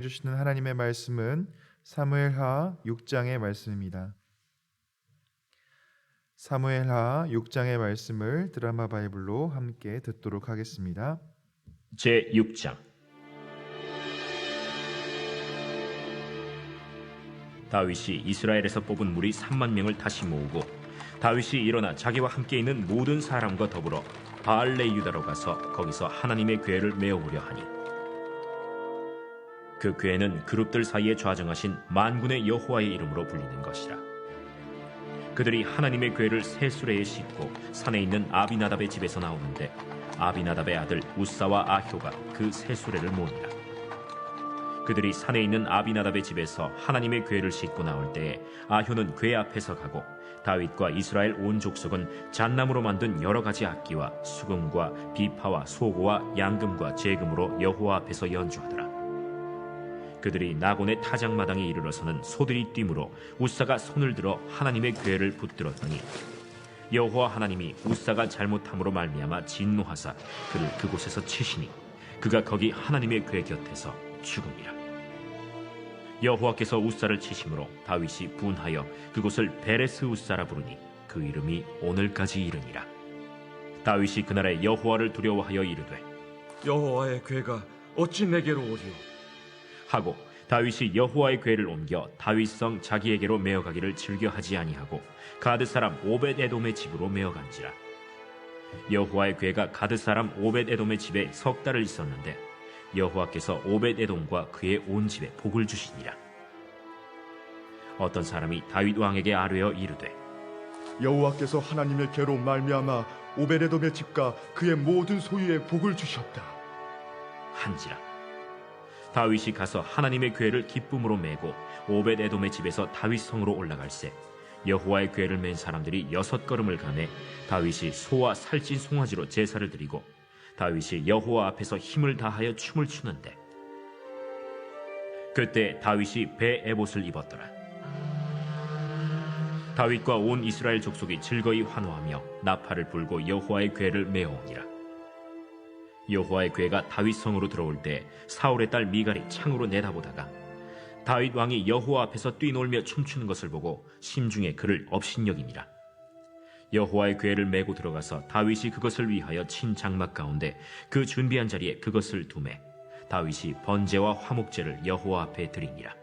주시는 하나님의 말씀은 사무엘하 6장의 말씀입니다. 사무엘하 6장의 말씀을 드라마 바이블로 함께 듣도록 하겠습니다. 제6장. 다윗이 이스라엘에서 뽑은 무리 3만 명을 다시 모으고 다윗이 일어나 자기와 함께 있는 모든 사람과 더불어 바알레 유다로 가서 거기서 하나님의 궤를 메어오려 하니, 그 궤는 그룹들 사이에 좌정하신 만군의 여호와의 이름으로 불리는 것이라. 그들이 하나님의 궤를 새 수레에 싣고 산에 있는 아비나답의 집에서 나오는데, 아비나답의 아들 우사와 아효가 그 새 수레를 모으니라. 그들이 산에 있는 아비나답의 집에서 하나님의 궤를 싣고 나올 때에 아효는 궤 앞에서 가고, 다윗과 이스라엘 온 족속은 잣나무로 만든 여러 가지 악기와 수금과 비파와 소고와 양금과 제금으로 여호와 앞에서 연주하더라. 그들이 나곤의 타작마당에 이르러서는 소들이 뛰므로 우사가 손을 들어 하나님의 궤를 붙들었더니, 여호와 하나님이 우사가 잘못함으로 말미암아 진노하사 그를 그곳에서 치시니 그가 거기 하나님의 궤 곁에서 죽으니라. 여호와께서 우사를 치심으로 다윗이 분하여 그곳을 베레스 우사라 부르니 그 이름이 오늘까지 이르니라. 다윗이 그날에 여호와를 두려워하여 이르되, 여호와의 궤가 어찌 내게로 오리오? 하고 다윗이 여호와의 궤를 옮겨 다윗성 자기에게로 메어가기를 즐겨하지 아니하고 가드 사람 오벳에돔의 집으로 메어간지라. 여호와의 궤가 가드 사람 오벳에돔의 집에 석 달을 있었는데 여호와께서 오벳에돔과 그의 온 집에 복을 주시니라. 어떤 사람이 다윗 왕에게 아뢰어 이르되, 여호와께서 하나님의 궤로 말미암아 오베데돔의 집과 그의 모든 소유에 복을 주셨다 한지라. 다윗이 가서 하나님의 궤를 기쁨으로 메고 오벳에돔의 집에서 다윗 성으로 올라갈새, 여호와의 궤를 맨 사람들이 6걸음을 가매 다윗이 소와 살찐 송아지로 제사를 드리고, 다윗이 여호와 앞에서 힘을 다하여 춤을 추는데, 그때 다윗이 배 에봇을 입었더라. 다윗과 온 이스라엘 족속이 즐거이 환호하며 나팔을 불고 여호와의 궤를 메어오니라. 여호와의 궤가 다윗 성으로 들어올 때 사울의 딸 미갈이 창으로 내다보다가 다윗 왕이 여호와 앞에서 뛰놀며 춤추는 것을 보고 심중에 그를 업신여기니라. 여호와의 궤를 메고 들어가서 다윗이 그것을 위하여 친 장막 가운데 그 준비한 자리에 그것을 두매 다윗이 번제와 화목제를 여호와 앞에 드리니라.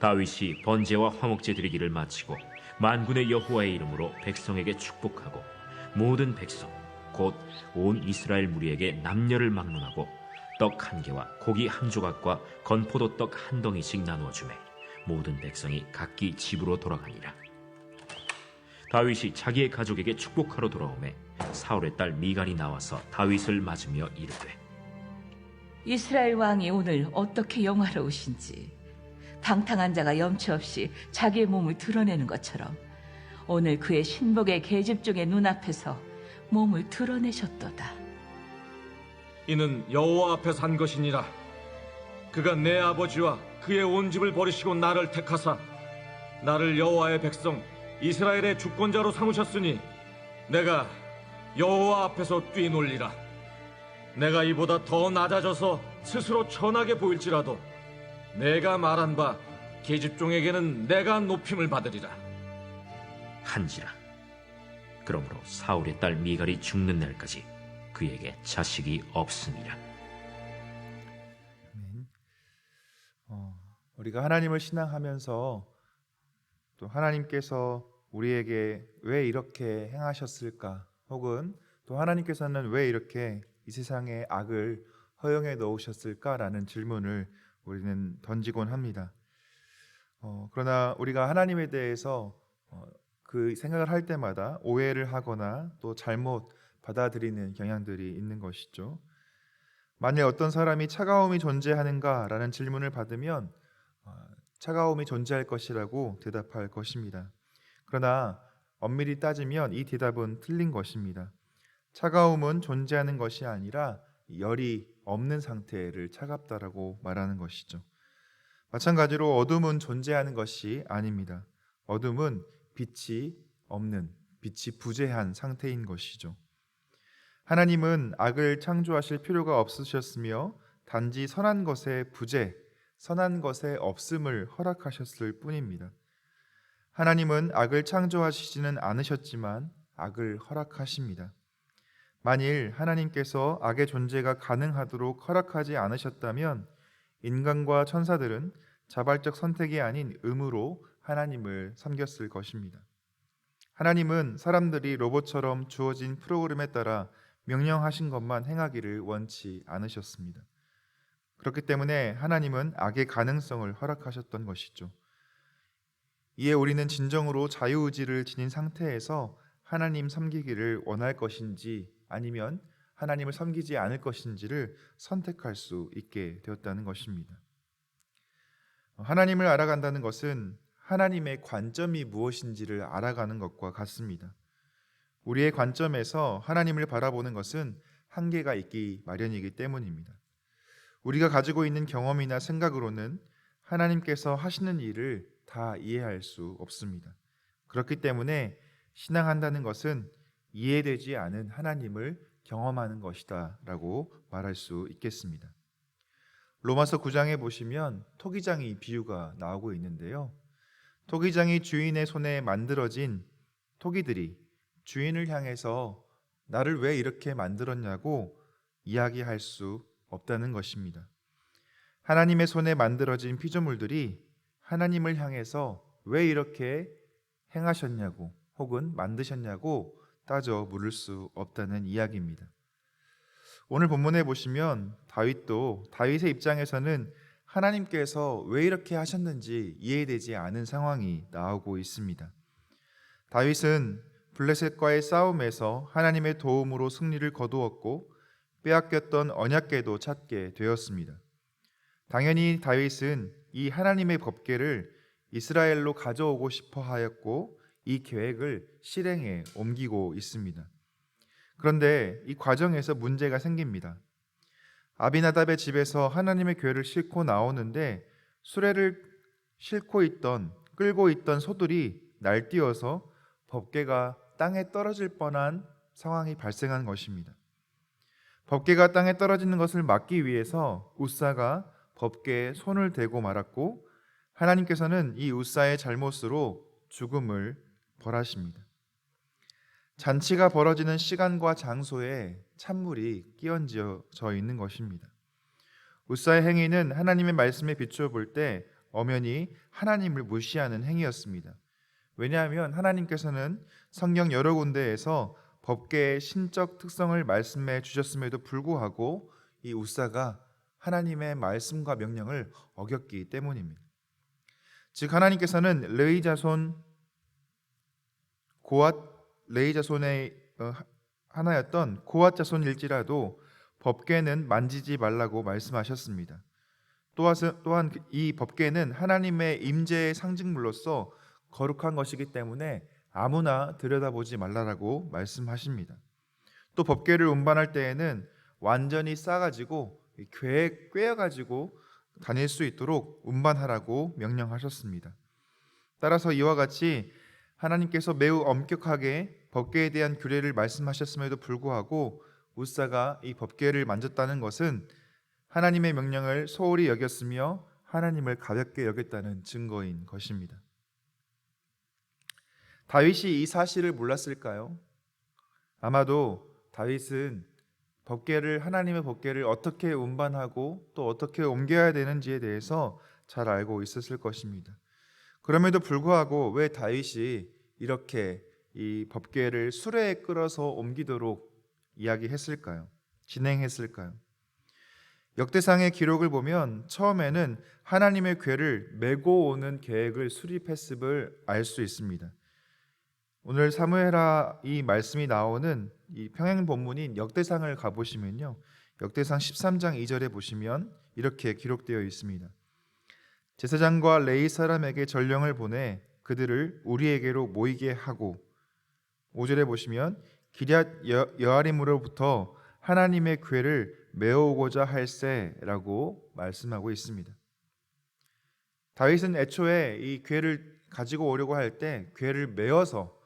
다윗이 번제와 화목제 드리기를 마치고 만군의 여호와의 이름으로 백성에게 축복하고, 모든 백성 곧 온 이스라엘 무리에게 남녀를 막론하고 떡 1개와 고기 1조각과 건포도 떡 1덩이씩 나누어 주매 모든 백성이 각기 집으로 돌아가니라. 다윗이 자기의 가족에게 축복하러 돌아오매 사울의 딸 미갈이 나와서 다윗을 맞으며 이르되, 이스라엘 왕이 오늘 어떻게 영화로우신지, 방탕한 자가 염치 없이 자기의 몸을 드러내는 것처럼 오늘 그의 신복의 계집종의 눈앞에서 몸을 드러내셨도다. 이는 여호와 앞에 산 것이니라. 그가 내 아버지와 그의 온 집을 버리시고 나를 택하사 나를 여호와의 백성 이스라엘의 주권자로 삼으셨으니 내가 여호와 앞에서 뛰놀리라. 내가 이보다 더 낮아져서 스스로 천하게 보일지라도 내가 말한 바 계집종에게는 내가 높임을 받으리라. 한지라. 그러므로 사울의 딸 미갈이 죽는 날까지 그에게 자식이 없으니라. 아멘. 우리가 하나님을 신앙하면서 또 하나님께서 우리에게 왜 이렇게 행하셨을까, 혹은 또 하나님께서는 왜 이렇게 이 세상에 악을 허용해 놓으셨을까라는 질문을 우리는 던지곤 합니다. 그러나 우리가 하나님에 대해서 그 생각을 할 때마다 오해를 하거나 또 잘못 받아들이는 경향들이 있는 것이죠. 만일 어떤 사람이 차가움이 존재하는가라는 질문을 받으면 차가움이 존재할 것이라고 대답할 것입니다. 그러나 엄밀히 따지면 이 대답은 틀린 것입니다. 차가움은 존재하는 것이 아니라 열이 없는 상태를 차갑다라고 말하는 것이죠. 마찬가지로 어둠은 존재하는 것이 아닙니다. 어둠은 빛이 없는, 빛이 부재한 상태인 것이죠. 하나님은 악을 창조하실 필요가 없으셨으며 단지 선한 것의 부재, 선한 것의 없음을 허락하셨을 뿐입니다. 하나님은 악을 창조하시지는 않으셨지만 악을 허락하십니다. 만일 하나님께서 악의 존재가 가능하도록 허락하지 않으셨다면 인간과 천사들은 자발적 선택이 아닌 의무로 하나님을 섬겼을 것입니다. 하나님은 사람들이 로봇처럼 주어진 프로그램에 따라 명령하신 것만 행하기를 원치 않으셨습니다. 그렇기 때문에 하나님은 악의 가능성을 허락하셨던 것이죠. 이에 우리는 진정으로 자유의지를 지닌 상태에서 하나님 섬기기를 원할 것인지 아니면 하나님을 섬기지 않을 것인지를 선택할 수 있게 되었다는 것입니다. 하나님을 알아간다는 것은 하나님의 관점이 무엇인지를 알아가는 것과 같습니다. 우리의 관점에서 하나님을 바라보는 것은 한계가 있기 마련이기 때문입니다. 우리가 가지고 있는 경험이나 생각으로는 하나님께서 하시는 일을 다 이해할 수 없습니다. 그렇기 때문에 신앙한다는 것은 이해되지 않은 하나님을 경험하는 것이다 라고 말할 수 있겠습니다. 로마서 9장에 보시면 토기장이 비유가 나오고 있는데요. 토기장이 주인의 손에 만들어진 토기들이 주인을 향해서 나를 왜 이렇게 만들었냐고 이야기할 수 없다는 것입니다. 하나님의 손에 만들어진 피조물들이 하나님을 향해서 왜 이렇게 행하셨냐고 혹은 만드셨냐고 따져 물을 수 없다는 이야기입니다. 오늘 본문에 보시면 다윗도 다윗의 입장에서는 하나님께서 왜 이렇게 하셨는지 이해되지 않은 상황이 나오고 있습니다. 다윗은 블레셋과의 싸움에서 하나님의 도움으로 승리를 거두었고 빼앗겼던 언약궤도 찾게 되었습니다. 당연히 다윗은 이 하나님의 법궤를 이스라엘로 가져오고 싶어 하였고 이 계획을 실행에 옮기고 있습니다. 그런데 이 과정에서 문제가 생깁니다. 아비나답의 집에서 하나님의 궤를 싣고 나오는데 수레를 끌고 있던 소들이 날뛰어서 법궤가 땅에 떨어질 뻔한 상황이 발생한 것입니다. 법궤가 땅에 떨어지는 것을 막기 위해서 웃사가 법궤에 손을 대고 말았고 하나님께서는 이 웃사의 잘못으로 죽음을 벌하십니다. 잔치가 벌어지는 시간과 장소에 찬물이 끼얹어져 있는 것입니다. 웃사의 행위는 하나님의 말씀에 비추어 볼 때 엄연히 하나님을 무시하는 행위였습니다. 왜냐하면 하나님께서는 성경 여러 군데에서 법궤의 신적 특성을 말씀해 주셨음에도 불구하고 이 웃사가 하나님의 말씀과 명령을 어겼기 때문입니다. 즉 하나님께서는 레위 자손의 하나였던 고앗 자손일지라도 법궤는 만지지 말라고 말씀하셨습니다. 또한 이 법궤는 하나님의 임재의 상징물로서 거룩한 것이기 때문에 아무나 들여다보지 말라라고 말씀하십니다. 또 법궤를 운반할 때에는 완전히 싸가지고 궤에 꿰어가지고 다닐 수 있도록 운반하라고 명령하셨습니다. 따라서 이와 같이 하나님께서 매우 엄격하게 법궤에 대한 규례를 말씀하셨음에도 불구하고 웃사가 이 법궤를 만졌다는 것은 하나님의 명령을 소홀히 여겼으며 하나님을 가볍게 여겼다는 증거인 것입니다. 다윗이 이 사실을 몰랐을까요? 아마도 다윗은 하나님의 법궤를 어떻게 운반하고 또 어떻게 옮겨야 되는지에 대해서 잘 알고 있었을 것입니다. 그럼에도 불구하고 왜 다윗이 이렇게 이 법궤를 수레에 끌어서 옮기도록 이야기했을까요? 진행했을까요? 역대상의 기록을 보면 처음에는 하나님의 궤를 메고 오는 계획을 수립했음을 알 수 있습니다. 오늘 사무엘하 이 말씀이 나오는 이 평행 본문인 역대상을 가보시면요, 역대상 13장 2절에 보시면 이렇게 기록되어 있습니다. 제사장과 레위 사람에게 전령을 보내 그들을 우리에게로 모이게 하고, 5절에 보시면 기럇 여아림으로부터 하나님의 궤를 메어오고자 할세라고 말씀하고 있습니다. 다윗은 애초에 이 궤를 가지고 오려고 할 때 궤를 메어서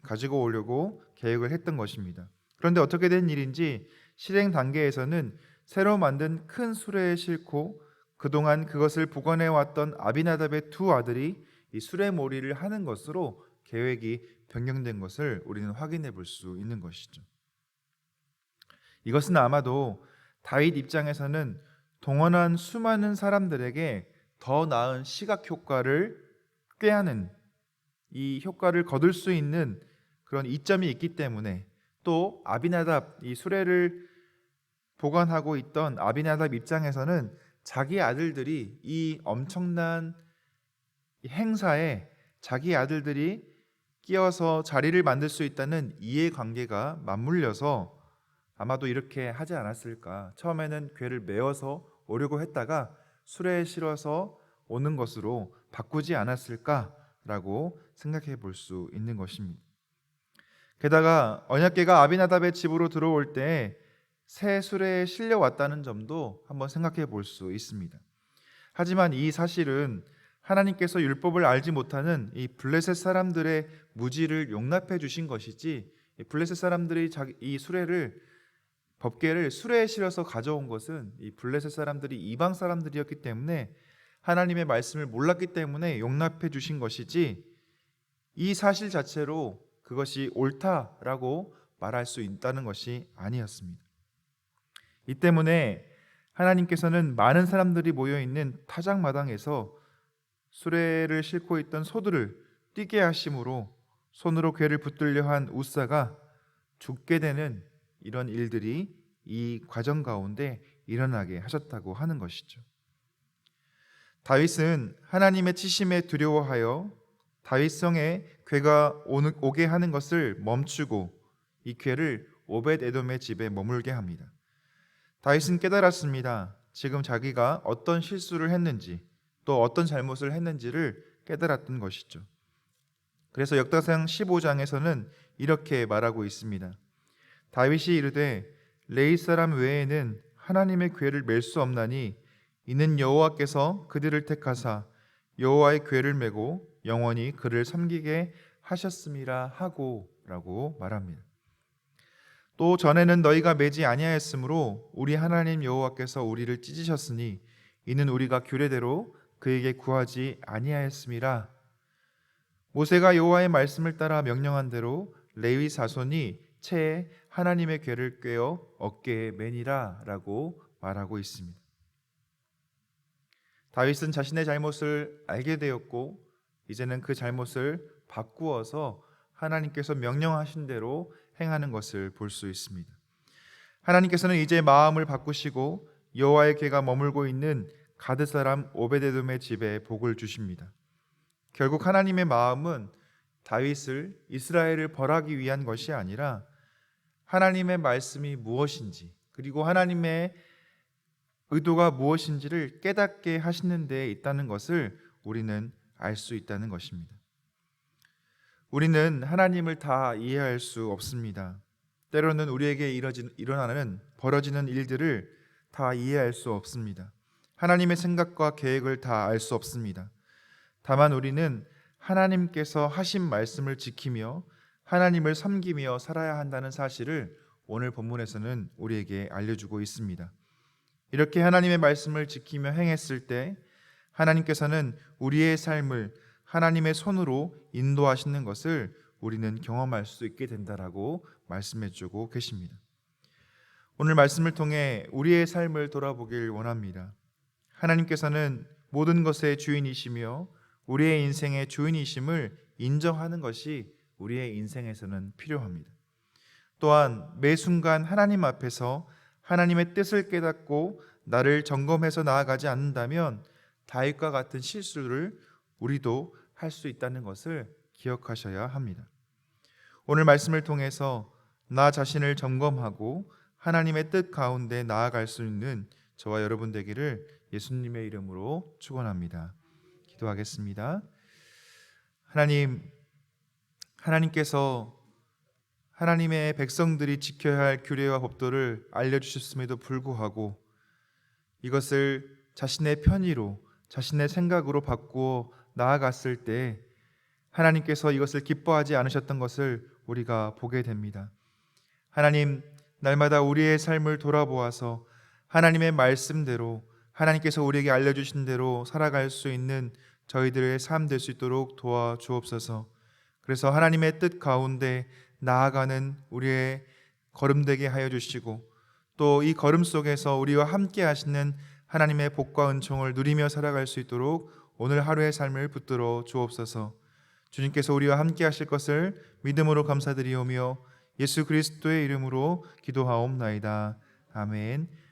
가지고 오려고 계획을 했던 것입니다. 그런데 어떻게 된 일인지 실행 단계에서는 새로 만든 큰 수레에 싣고 그동안 그것을 보관해 왔던 아비나답의 두 아들이 이 수레몰이를 하는 것으로 계획이 변경된 것을 우리는 확인해 볼 수 있는 것이죠. 이것은 아마도 다윗 입장에서는 동원한 수많은 사람들에게 더 나은 시각 효과를 꾀하는, 이 효과를 거둘 수 있는 그런 이점이 있기 때문에, 또 아비나답, 이 수레를 보관하고 있던 아비나답 입장에서는 자기 아들들이 이 엄청난 행사에 자기 아들들이 끼어서 자리를 만들 수 있다는 이해관계가 맞물려서 아마도 이렇게 하지 않았을까. 처음에는 궤를 메어서 오려고 했다가 수레에 실어서 오는 것으로 바꾸지 않았을까라고 생각해 볼 수 있는 것입니다. 게다가 언약궤가 아비나답의 집으로 들어올 때 새 수레에 실려 왔다는 점도 한번 생각해 볼 수 있습니다. 하지만 이 사실은 하나님께서 율법을 알지 못하는 이 블레셋 사람들의 무지를 용납해 주신 것이지, 이 블레셋 사람들이 이 수레를, 법궤를 수레에 실어서 가져온 것은 이 블레셋 사람들이 이방 사람들이었기 때문에 하나님의 말씀을 몰랐기 때문에 용납해 주신 것이지, 이 사실 자체로 그것이 옳다라고 말할 수 있다는 것이 아니었습니다. 이 때문에 하나님께서는 많은 사람들이 모여있는 타작마당에서 수레를 싣고 있던 소들을 뛰게 하심으로 손으로 궤를 붙들려 한 우사가 죽게 되는 이런 일들이 이 과정 가운데 일어나게 하셨다고 하는 것이죠. 다윗은 하나님의 치심에 두려워하여 다윗성에 궤가 오게 하는 것을 멈추고 이 궤를 오벳에돔의 집에 머물게 합니다. 다윗은 깨달았습니다. 지금 자기가 어떤 실수를 했는지, 또 어떤 잘못을 했는지를 깨달았던 것이죠. 그래서 역사상 15장에서는 이렇게 말하고 있습니다. 다윗이 이르되 레위 사람 외에는 하나님의 궤를 맬 수 없나니 이는 여호와께서 그들을 택하사 여호와의 궤를 메고 영원히 그를 섬기게 하셨음이라 하고 라고 말합니다. 또 전에는 너희가 매지 아니하였으므로 우리 하나님 여호와께서 우리를 찢으셨으니 이는 우리가 규례대로 그에게 구하지 아니하였음이라. 모세가 여호와의 말씀을 따라 명령한 대로 레위 자손이 채에 하나님의 궤를 꿰어 어깨에 매니라 라고 말하고 있습니다. 다윗은 자신의 잘못을 알게 되었고 이제는 그 잘못을 바꾸어서 하나님께서 명령하신 대로 행하는 것을 볼 수 있습니다. 하나님께서는 이제 마음을 바꾸시고 여호와의 궤가 머물고 있는 가드 사람 오벳에돔의 집에 복을 주십니다. 결국 하나님의 마음은 다윗을, 이스라엘을 벌하기 위한 것이 아니라 하나님의 말씀이 무엇인지, 그리고 하나님의 의도가 무엇인지를 깨닫게 하시는 데에 있다는 것을 우리는 알 수 있다는 것입니다. 우리는 하나님을 다 이해할 수 없습니다. 때로는 우리에게 벌어지는 일들을 다 이해할 수 없습니다. 하나님의 생각과 계획을 다 알 수 없습니다. 다만 우리는 하나님께서 하신 말씀을 지키며 하나님을 섬기며 살아야 한다는 사실을 오늘 본문에서는 우리에게 알려주고 있습니다. 이렇게 하나님의 말씀을 지키며 행했을 때 하나님께서는 우리의 삶을 하나님의 손으로 인도하시는 것을 우리는 경험할 수 있게 된다라고 말씀해주고 계십니다. 오늘 말씀을 통해 우리의 삶을 돌아보길 원합니다. 하나님께서는 모든 것의 주인이시며 우리의 인생의 주인이심을 인정하는 것이 우리의 인생에서는 필요합니다. 또한 매 순간 하나님 앞에서 하나님의 뜻을 깨닫고 나를 점검해서 나아가지 않는다면 다윗과 같은 실수를 우리도 할 수 있다는 것을 기억하셔야 합니다. 오늘 말씀을 통해서 나 자신을 점검하고 하나님의 뜻 가운데 나아갈 수 있는 저와 여러분 되기를 예수님의 이름으로 축원합니다. 기도하겠습니다. 하나님께서 하나님의 백성들이 지켜야 할 규례와 법도를 알려주셨음에도 불구하고 이것을 자신의 편의로, 자신의 생각으로 바꾸어 나아갔을 때 하나님께서 이것을 기뻐하지 않으셨던 것을 우리가 보게 됩니다. 하나님, 날마다 우리의 삶을 돌아보아서 하나님의 말씀대로 하나님께서 우리에게 알려주신 대로 살아갈 수 있는 저희들의 삶 될 수 있도록 도와주옵소서. 그래서 하나님의 뜻 가운데 나아가는 우리의 걸음 되게 하여 주시고, 또 이 걸음 속에서 우리와 함께 하시는 하나님의 복과 은총을 누리며 살아갈 수 있도록 오늘 하루의 삶을 붙들어 주옵소서. 주님께서 우리와 함께 하실 것을 믿음으로 감사드리오며 예수 그리스도의 이름으로 기도하옵나이다. 아멘.